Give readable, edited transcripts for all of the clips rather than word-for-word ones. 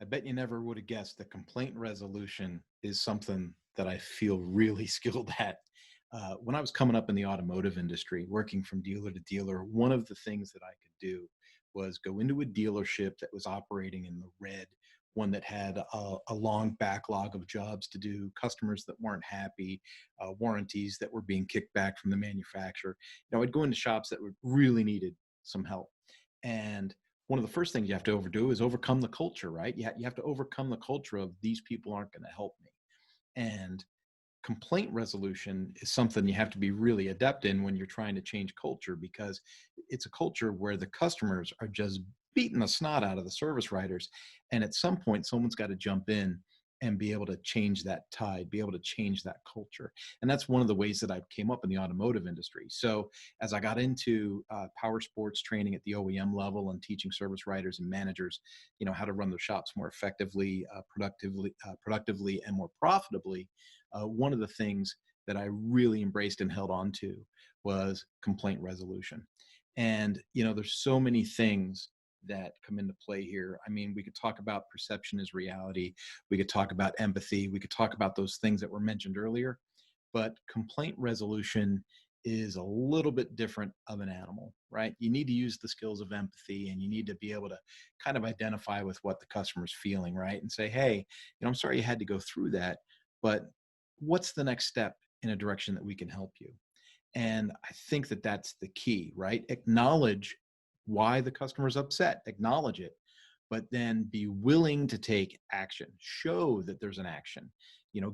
I bet you never would have guessed that complaint resolution is something that I feel really skilled at. When I was coming up in the automotive industry, working from dealer to dealer, one of the things that I could do was go into a dealership that was operating in the red, one that had a long backlog of jobs to do, customers that weren't happy, warranties that were being kicked back from the manufacturer. I'd go into shops that would really needed some help. And one of the first things you have to overdo is overcome the culture, right? You have to overcome the culture of these people aren't going to help me. And complaint resolution is something you have to be really adept in when you're trying to change culture, because it's a culture where the customers are just beating the snot out of the service writers. And at some point, someone's got to jump in and be able to change that tide, be able to change that culture. And that's one of the ways that I came up in the automotive industry. So as I got into power sports training at the OEM level and teaching service writers and managers, how to run their shops more effectively, productively, and more profitably, one of the things that I really embraced and held on to was complaint resolution. And, there's so many things that come into play here. I mean, we could talk about perception as reality. We could talk about empathy. We could talk about those things that were mentioned earlier. But complaint resolution is a little bit different of an animal, right? You need to use the skills of empathy, and you need to be able to kind of identify with what the customer's feeling, right? And say, hey, I'm sorry you had to go through that, but what's the next step in a direction that we can help you? And I think that that's the key, right? Acknowledge why the customer's upset, acknowledge it, but then be willing to take action. Show that there's an action,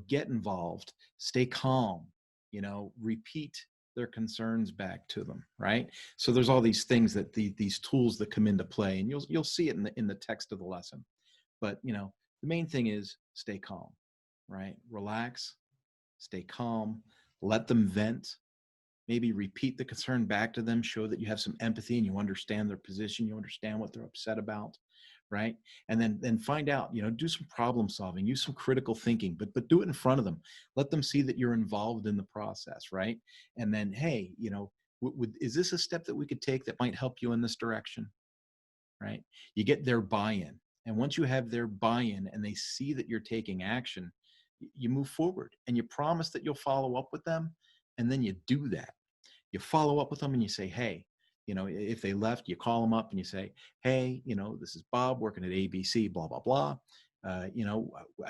get involved, stay calm, repeat their concerns back to them, right? So there's all these things that these tools that come into play, and you'll see it in the text of the lesson. But the main thing is stay calm, right? Relax, stay calm, let them vent, maybe repeat the concern back to them, show that you have some empathy and you understand their position, you understand what they're upset about, right? And then find out, do some problem solving, use some critical thinking, but do it in front of them. Let them see that you're involved in the process, right? And then, hey, is this a step that we could take that might help you in this direction, right? You get their buy-in. And once you have their buy-in and they see that you're taking action, you move forward and you promise that you'll follow up with them. And then you do that. You follow up with them and you say, hey, if they left, you call them up and you say, hey, this is Bob working at ABC, blah, blah, blah. I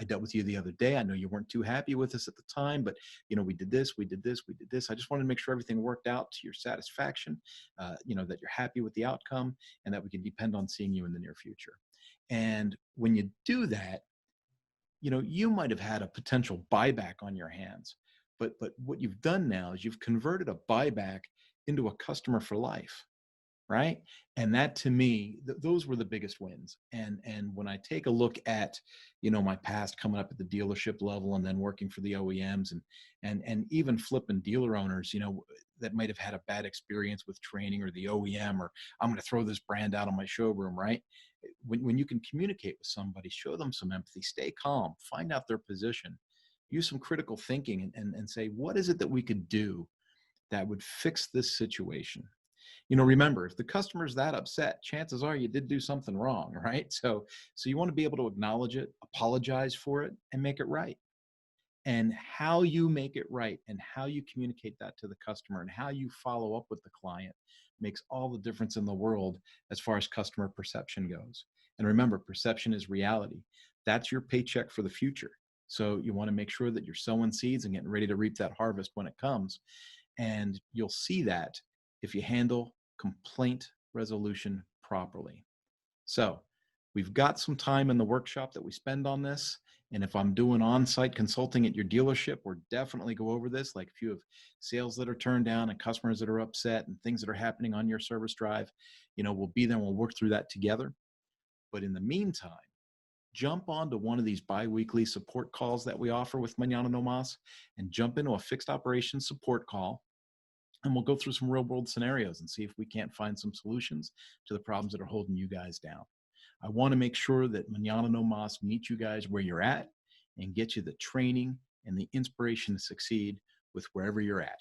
dealt with you the other day. I know you weren't too happy with us at the time, but, we did this, we did this, we did this. I just wanted to make sure everything worked out to your satisfaction, that you're happy with the outcome and that we can depend on seeing you in the near future. And when you do that, you might have had a potential buyback on your hands, but what you've done now is you've converted a buyback into a customer for life, right? And that, to me, those were the biggest wins. And when I take a look at my past coming up at the dealership level and then working for the OEMs and even flipping dealer owners, that might have had a bad experience with training, or the OEM, or I'm going to throw this brand out on my showroom, right? When you can communicate with somebody, show them some empathy, stay calm, find out their position, use some critical thinking, and say, what is it that we could do that would fix this situation? Remember, if the customer's that upset, chances are you did do something wrong, right? So you want to be able to acknowledge it, apologize for it, and make it right. And how you make it right and how you communicate that to the customer and how you follow up with the client makes all the difference in the world as far as customer perception goes. And remember, perception is reality. That's your paycheck for the future. So you want to make sure that you're sowing seeds and getting ready to reap that harvest when it comes. And you'll see that if you handle complaint resolution properly. So we've got some time in the workshop that we spend on this. And if I'm doing on-site consulting at your dealership, we're definitely go over this. Like if you have sales that are turned down and customers that are upset and things that are happening on your service drive, we'll be there and we'll work through that together. But in the meantime, jump onto one of these bi-weekly support calls that we offer with Mañana No Mas, and jump into a fixed operations support call. And we'll go through some real world scenarios and see if we can't find some solutions to the problems that are holding you guys down. I want to make sure that Mañana No Mas meets you guys where you're at and get you the training and the inspiration to succeed with wherever you're at.